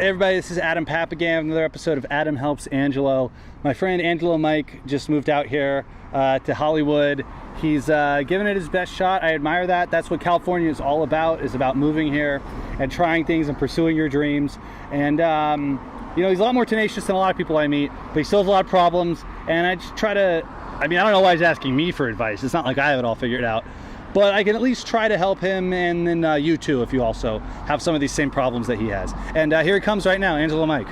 Hey everybody, this is Adam Papagan, another episode of Adam Helps Angelo. My friend Angelo Mike just moved out here to Hollywood. He's given it his best shot. I admire that. That's what California is all about, is about moving here and trying things and pursuing your dreams. And you know, he's a lot more tenacious than a lot of people I meet, but he still has a lot of problems. And I just try to, I don't know why he's asking me for advice. It's not like I have it all figured out. But I can at least try to help him, and then you too, if you also have some of these same problems that he has. And here he comes right now, Angelo Mike.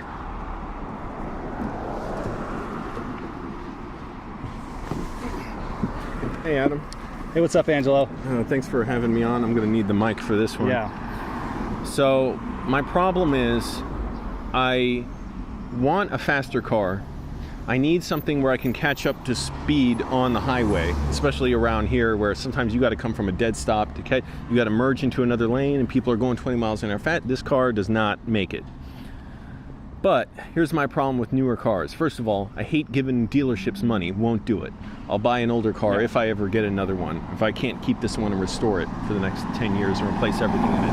Hey, Adam. Hey, what's up, Angelo? Thanks for having me on. I'm going to need the mic for this one. Yeah. So, my problem is I want a faster car. I need something where I can catch up to speed on the highway, especially around here where sometimes you got to come from a dead stop to catch, you got to merge into another lane and people are going 20 miles an hour. This car does not make it. But here's my problem with newer cars. First of all, I hate giving dealerships money. Won't do it. I'll buy an older car if I ever get another one. If I can't keep this one and restore it for the next 10 years and replace everything in it.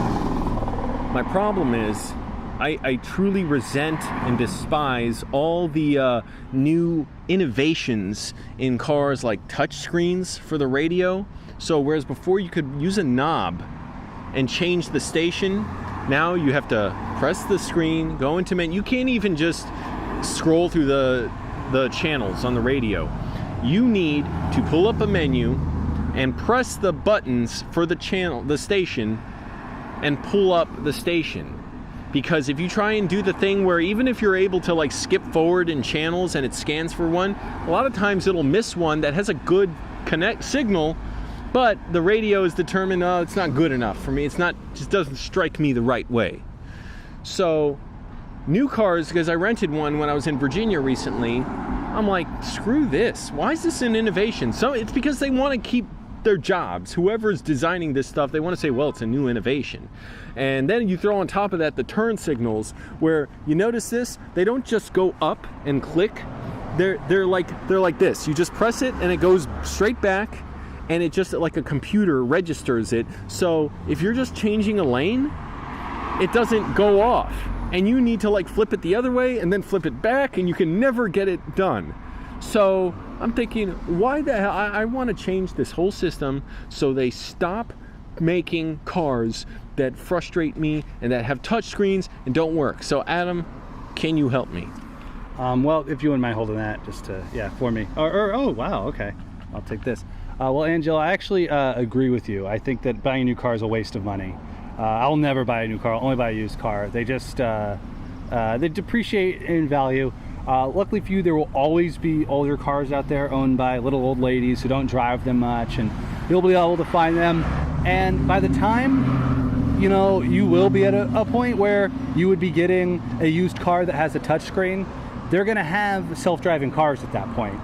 My problem is I truly resent and despise all the new innovations in cars, like touch screens for the radio. So whereas before you could use a knob and change the station, now you have to press the screen, go into menu. You can't even just scroll through the channels on the radio. You need to pull up a menu and press the buttons for the channel, the station, and pull up the station. Because if you try and do the thing where even if you're able to like skip forward in channels and it scans for one, a lot of times it'll miss one that has a good connect signal, but the radio is determined, oh, it's not good enough for me. It's not, just doesn't strike me the right way. So new cars, because I rented one when I was in Virginia recently, I'm like, screw this. Why is this an innovation? So it's because they want to keep their jobs. Whoever's designing this stuff, they want to say, well, it's a new innovation. And then you throw on top of that the turn signals, where you notice this, they don't just go up and click. They're like this. You just press it and it goes straight back, and it just like a computer registers it. So if you're just changing a lane, it doesn't go off, and you need to like flip it the other way and then flip it back, and you can never get it done. So I'm thinking, why the hell? I want to change this whole system so they stop making cars that frustrate me and that have touch screens and don't work. So Adam, can you help me? Well, if you wouldn't mind holding that just to, for me. Oh, wow, okay. I'll take this. Well, Angelo, I actually agree with you. I think that buying a new car is a waste of money. I'll never buy a new car. I'll only buy a used car. They just, they depreciate in value. Luckily for you, there will always be older cars out there owned by little old ladies who don't drive them much, and you'll be able to find them. And by the time, you know, you will be at a point where you would be getting a used car that has a touchscreen, they're going to have self-driving cars at that point.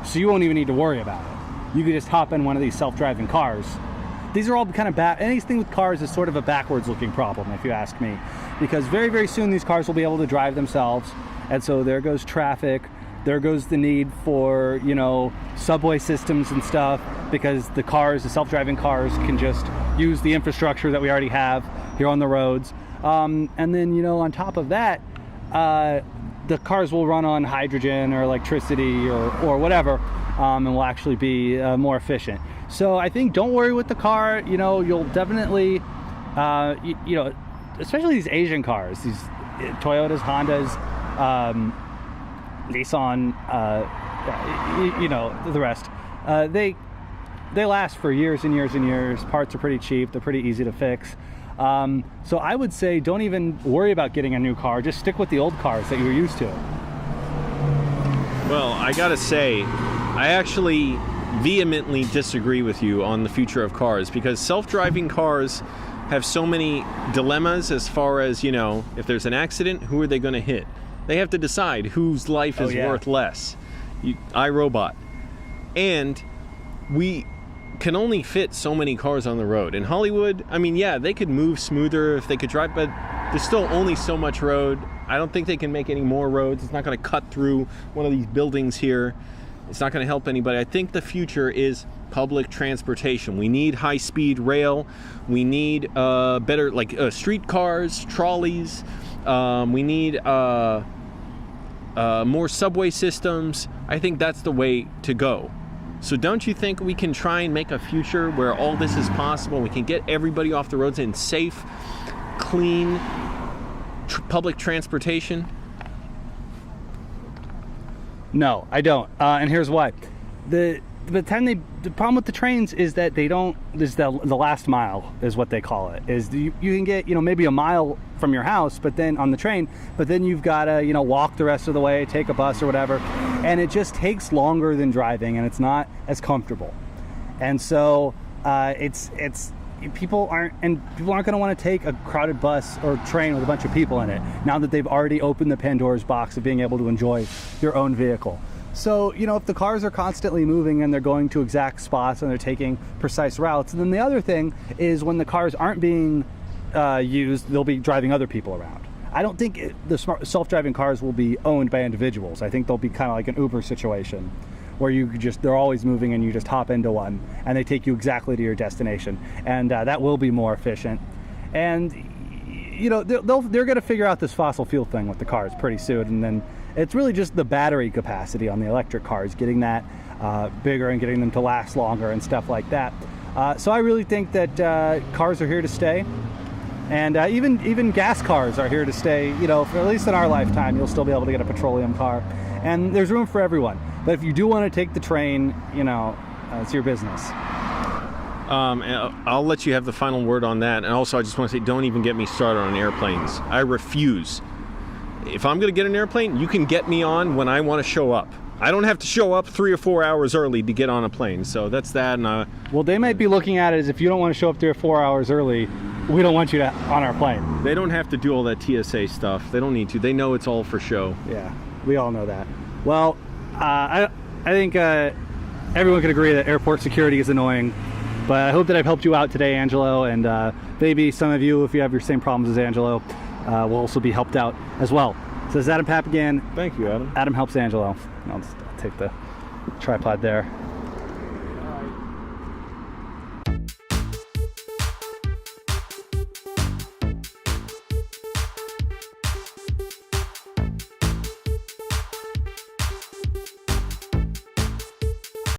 So you won't even need to worry about it. You could just hop in one of these self-driving cars. These are all kind of anything with cars is sort of a backwards looking problem, if you ask me, because very, very soon these cars will be able to drive themselves. And so there goes traffic, there goes the need for, you know, subway systems and stuff, because the self-driving cars can just use the infrastructure that we already have here on the roads. And then, you know, on top of that, the cars will run on hydrogen or electricity or whatever, and will actually be more efficient. So I think don't worry with the car. You know, you'll definitely, you know, especially these Asian cars, these Toyotas, Hondas, Nissan, you know, the rest. They last for years and years and years. Parts are pretty cheap. They're pretty easy to fix. So I would say don't even worry about getting a new car. Just stick with the old cars that you were used to. Well, I gotta say, I actually vehemently disagree with you on the future of cars, because self-driving cars have so many dilemmas as far as, you know, if there's an accident, who are they going to hit? They have to decide whose life is worth less. iRobot. And we can only fit so many cars on the road. In Hollywood, I mean, yeah, they could move smoother if they could drive, but there's still only so much road. I don't think they can make any more roads. It's not going to cut through one of these buildings here. It's not going to help anybody. I think the future is public transportation. We need high-speed rail. We need better, like streetcars, trolleys, We need more subway systems. I think that's the way to go. So don't you think we can try and make a future where all this is possible? We can get everybody off the roads in safe, clean public transportation? No, I don't. And here's why. The problem with the trains is that they don't, the last mile is what they call it, is you can get, maybe a mile from your house, but then on the train, but then you've got to, walk the rest of the way, take a bus or whatever. And it just takes longer than driving, and it's not as comfortable. And so people aren't going to want to take a crowded bus or train with a bunch of people in it now that they've already opened the Pandora's box of being able to enjoy your own vehicle. So, if the cars are constantly moving and they're going to exact spots and they're taking precise routes, and then the other thing is when the cars aren't being used, they'll be driving other people around. I don't think the self-driving cars will be owned by individuals. I think they'll be kind of like an Uber situation where they're always moving and you just hop into one and they take you exactly to your destination. And that will be more efficient. And, they're going to figure out this fossil fuel thing with the cars pretty soon. And then it's really just the battery capacity on the electric cars, getting that bigger and getting them to last longer and stuff like that. So I really think that cars are here to stay. And even gas cars are here to stay. For at least in our lifetime, you'll still be able to get a petroleum car. And there's room for everyone. But if you do want to take the train, it's your business. I'll let you have the final word on that. And also, I just want to say, don't even get me started on airplanes. I refuse. If I'm going to get an airplane, you can get me on when I want to show up. I don't have to show up 3 or 4 hours early to get on a plane. So that's that. And well, they might be looking at it as if you don't want to show up 3 or 4 hours early, we don't want you on our plane. They don't have to do all that TSA stuff. They don't need to. They know it's all for show. Yeah, we all know that. Well, I think everyone can agree that airport security is annoying. But I hope that I've helped you out today, Angelo, and maybe some of you, if you have your same problems as Angelo, will also be helped out as well. So this is Adam Papp again. Thank you, Adam. Adam helps Angelo. I'll take the tripod there.